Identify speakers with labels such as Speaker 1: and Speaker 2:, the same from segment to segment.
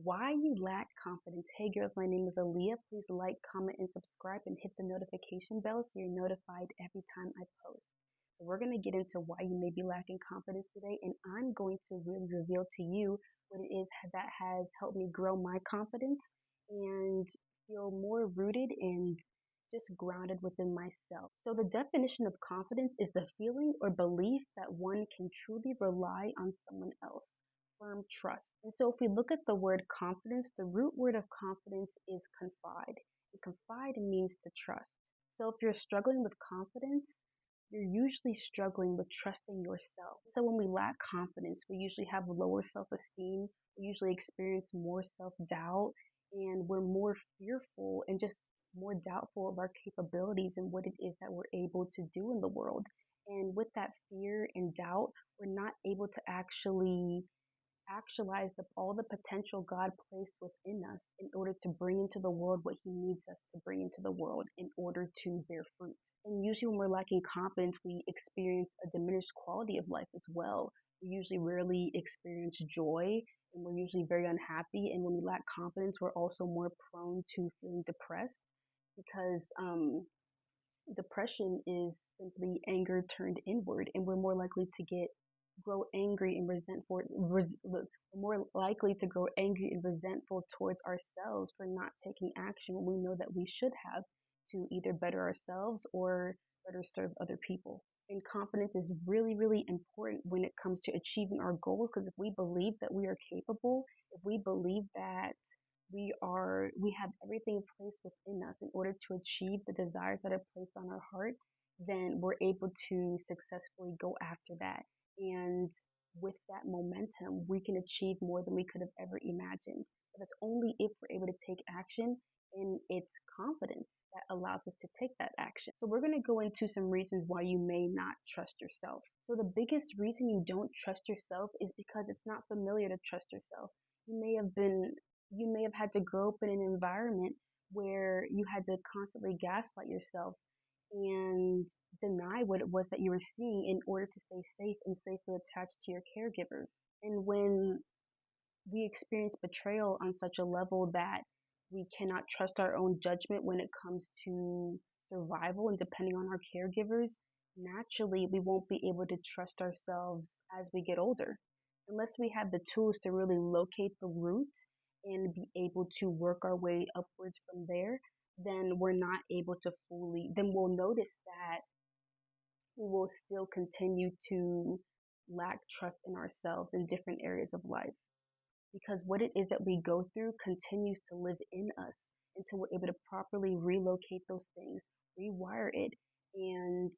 Speaker 1: Why you lack confidence. Hey girls, my name is Aaliyah. Please like, comment, and subscribe and hit the notification bell so you're notified every time I post. So we're going to get into why you may be lacking confidence today, and I'm going to really reveal to you what it is that has helped me grow my confidence and feel more rooted and just grounded within myself. So the definition of confidence is the feeling or belief that one can truly rely on someone else. Firm trust. And so if we look at the word confidence, the root word of confidence is confide. And confide means to trust. So if you're struggling with confidence, you're usually struggling with trusting yourself. So when we lack confidence, we usually have lower self-esteem, we usually experience more self-doubt, and we're more fearful and just more doubtful of our capabilities and what it is that we're able to do in the world. And with that fear and doubt, we're not able to actualize all the potential God placed within us in order to bring into the world what He needs us to bring into the world in order to bear fruit. And usually, when we're lacking confidence, we experience a diminished quality of life as well. We usually rarely experience joy, and we're usually very unhappy. And when we lack confidence, we're also more prone to feeling depressed because depression is simply anger turned inward, and we're more likely to grow angry and resentful. We're more likely to grow angry and resentful towards ourselves for not taking action when we know that we should have to either better ourselves or better serve other people. And confidence is really, really important when it comes to achieving our goals, because if we believe that we are capable, if we believe that we have everything placed within us in order to achieve the desires that are placed on our heart, then we're able to successfully go after that. And with that momentum, we can achieve more than we could have ever imagined. But it's only if we're able to take action, and it's confidence that allows us to take that action. So we're going to go into some reasons why you may not trust yourself. So the biggest reason you don't trust yourself is because it's not familiar to trust yourself. You may have been you may have had to grow up in an environment where you had to constantly gaslight yourself and deny what it was that you were seeing in order to stay safe and safely attached to your caregivers. And when we experience betrayal on such a level that we cannot trust our own judgment when it comes to survival and depending on our caregivers, naturally we won't be able to trust ourselves as we get older. Unless we have the tools to really locate the root and be able to work our way upwards from there, then we're not able to then we'll notice that we will still continue to lack trust in ourselves in different areas of life, because what it is that we go through continues to live in us until we're able to properly relocate those things, rewire it, and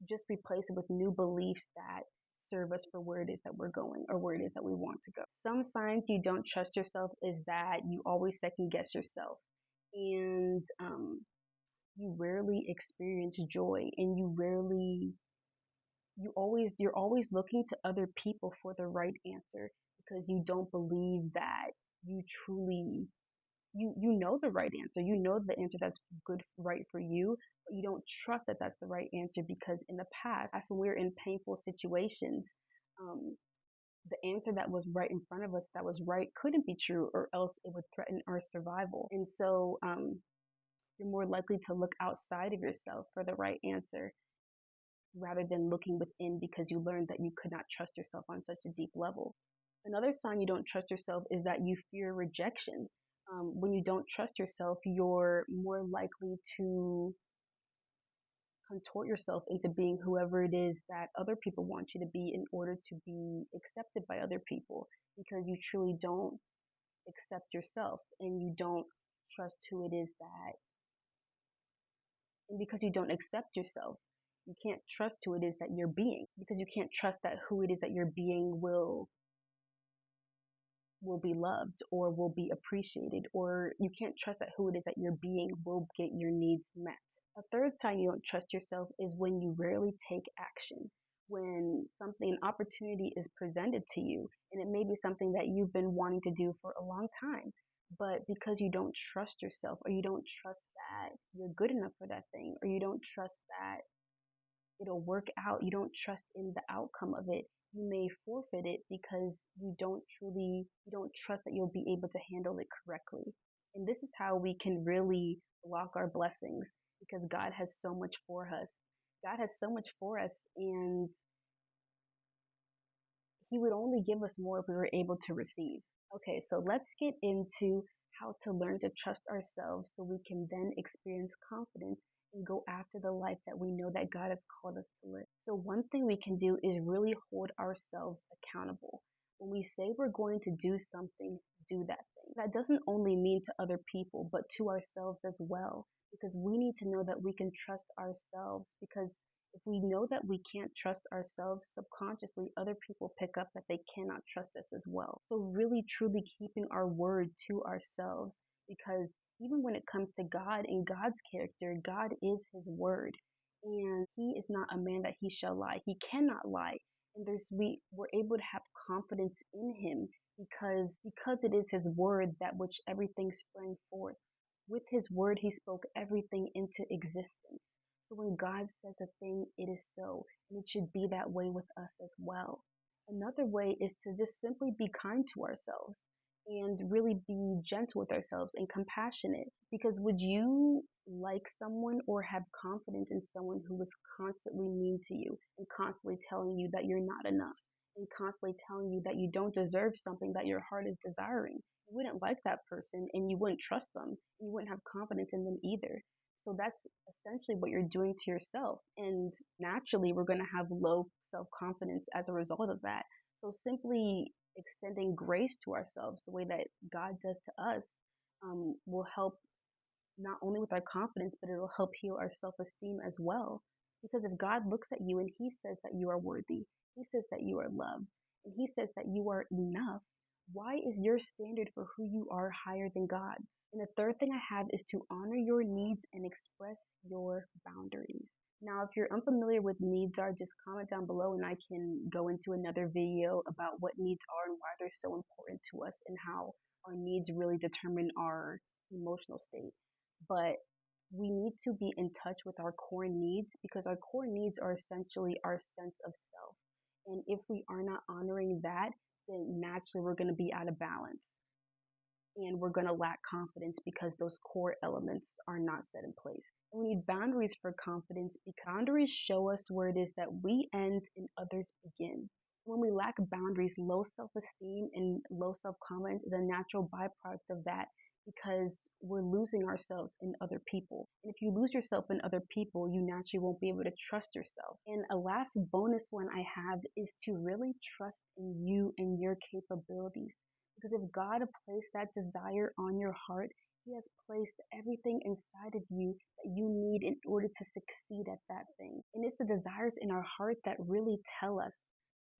Speaker 1: just replace it with new beliefs that serve us for where it is that we're going or where it is that we want to go. Some signs you don't trust yourself is that you always second guess yourself, and you rarely experience joy, and you're always looking to other people for the right answer because you don't believe that you truly you know the right answer. You know the answer that's good, right for you, but you don't trust that that's the right answer because in the past, that's when we were in painful situations. Um, the answer that was right in front of us, that was right, couldn't be true, or else it would threaten our survival. And so, you're more likely to look outside of yourself for the right answer rather than looking within because you learned that you could not trust yourself on such a deep level. Another sign you don't trust yourself is that you fear rejection. When you don't trust yourself, you're more likely to contort yourself into being whoever it is that other people want you to be in order to be accepted by other people because you truly don't accept yourself and you don't trust who it is that, and because you don't accept yourself, you can't trust who it is that you're being because you can't trust that who it is that you're being will be loved or will be appreciated, or you can't trust that who it is that you're being will get your needs met. A third sign you don't trust yourself is when you rarely take action. When an opportunity is presented to you, and it may be something that you've been wanting to do for a long time, but because you don't trust yourself, or you don't trust that you're good enough for that thing, or you don't trust that it'll work out, you don't trust in the outcome of it, you may forfeit it because you don't trust that you'll be able to handle it correctly. And this is how we can really block our blessings, because God has so much for us. God has so much for us, and He would only give us more if we were able to receive. Okay, so let's get into how to learn to trust ourselves so we can then experience confidence and go after the life that we know that God has called us to live. So, one thing we can do is really hold ourselves accountable. When we say we're going to do something, do that thing. That doesn't only mean to other people, but to ourselves as well, because we need to know that we can trust ourselves. Because if we know that we can't trust ourselves, subconsciously other people pick up that they cannot trust us as well. So, really truly keeping our word to ourselves, because even when it comes to God and God's character, God is His word. And He is not a man that He shall lie. He cannot lie. And we're able to have confidence in Him because it is His word that which everything sprang forth. With His word, He spoke everything into existence. So when God says a thing, it is so. And it should be that way with us as well. Another way is to just simply be kind to ourselves and really be gentle with ourselves and compassionate. Because would you like someone or have confidence in someone who was constantly mean to you and constantly telling you that you're not enough and constantly telling you that you don't deserve something that your heart is desiring? You wouldn't like that person, and you wouldn't trust them. You wouldn't have confidence in them either. So that's essentially what you're doing to yourself. And naturally, we're going to have low self confidence as a result of that. So simply extending grace to ourselves the way that God does to us will help not only with our confidence, but it'll help heal our self esteem as well. Because if God looks at you and He says that you are worthy, He says that you are loved, and He says that you are enough, why is your standard for who you are higher than God? And the third thing I have is to honor your needs and express your boundaries. Now, if you're unfamiliar with needs are, just comment down below and I can go into another video about what needs are and why they're so important to us and how our needs really determine our emotional state. But we need to be in touch with our core needs, because our core needs are essentially our sense of self. And if we are not honoring that, then naturally we're going to be out of balance and we're going to lack confidence because those core elements are not set in place. And we need boundaries for confidence, because boundaries show us where it is that we end and others begin. When we lack boundaries, low self esteem and low self confidence is a natural byproduct of that, because we're losing ourselves in other people. And if you lose yourself in other people, you naturally won't be able to trust yourself. And a last bonus one I have is to really trust in you and your capabilities. Because if God placed that desire on your heart, He has placed everything inside of you that you need in order to succeed at that thing. And it's the desires in our heart that really tell us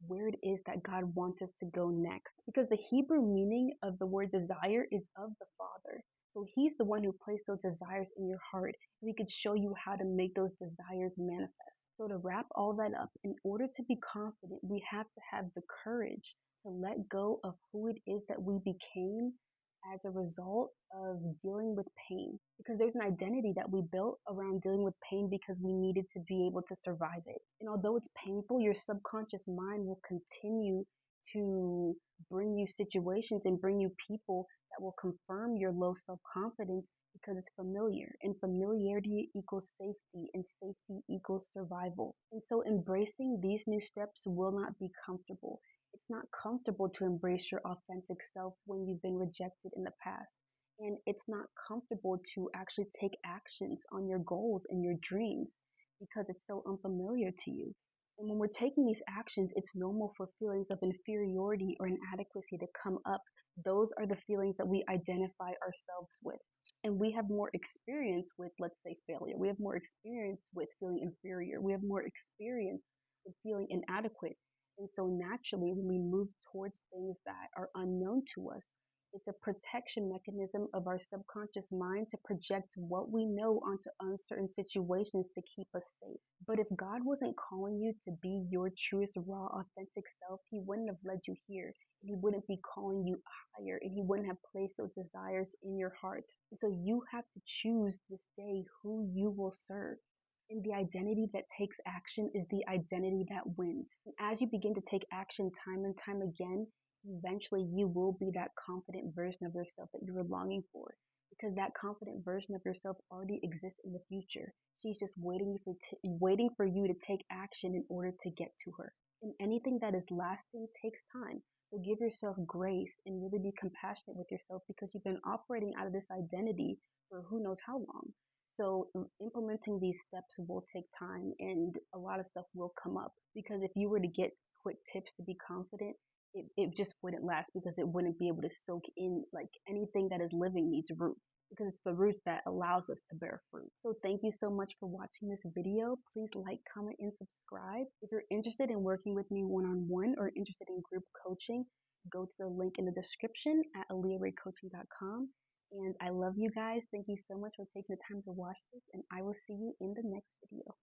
Speaker 1: where it is that God wants us to go next. Because the Hebrew meaning of the word desire is of the Father. So He's the one who placed those desires in your heart. So He could show you how to make those desires manifest. So to wrap all that up, in order to be confident, we have to have the courage to let go of who it is that we became as a result of dealing with pain. Because there's an identity that we built around dealing with pain because we needed to be able to survive it. And although it's painful, your subconscious mind will continue to bring you situations and bring you people that will confirm your low self confidence, because it's familiar, and familiarity equals safety, and safety equals survival. And so embracing these new steps will not be comfortable. It's not comfortable to embrace your authentic self when you've been rejected in the past. And it's not comfortable to actually take actions on your goals and your dreams because it's so unfamiliar to you. And when we're taking these actions, it's normal for feelings of inferiority or inadequacy to come up. Those are the feelings that we identify ourselves with. And we have more experience with, let's say, failure. We have more experience with feeling inferior. We have more experience with feeling inadequate. And so naturally, when we move towards things that are unknown to us, it's a protection mechanism of our subconscious mind to project what we know onto uncertain situations to keep us safe. But if God wasn't calling you to be your truest, raw, authentic self, He wouldn't have led you here. He wouldn't be calling you higher, and He wouldn't have placed those desires in your heart. And so you have to choose this day who you will serve. And the identity that takes action is the identity that wins. And as you begin to take action time and time again, eventually you will be that confident version of yourself that you were longing for. Because that confident version of yourself already exists in the future. She's just waiting for you to take action in order to get to her. And anything that is lasting takes time. So give yourself grace and really be compassionate with yourself because you've been operating out of this identity for who knows how long. So implementing these steps will take time and a lot of stuff will come up because if you were to get quick tips to be confident, it just wouldn't last because it wouldn't be able to soak in like anything that is living needs roots because it's the roots that allows us to bear fruit. So thank you so much for watching this video. Please like, comment, and subscribe. If you're interested in working with me one-on-one or interested in group coaching, go to the link in the description at aaliyaraycoaching.com. And I love you guys. Thank you so much for taking the time to watch this, and I will see you in the next video.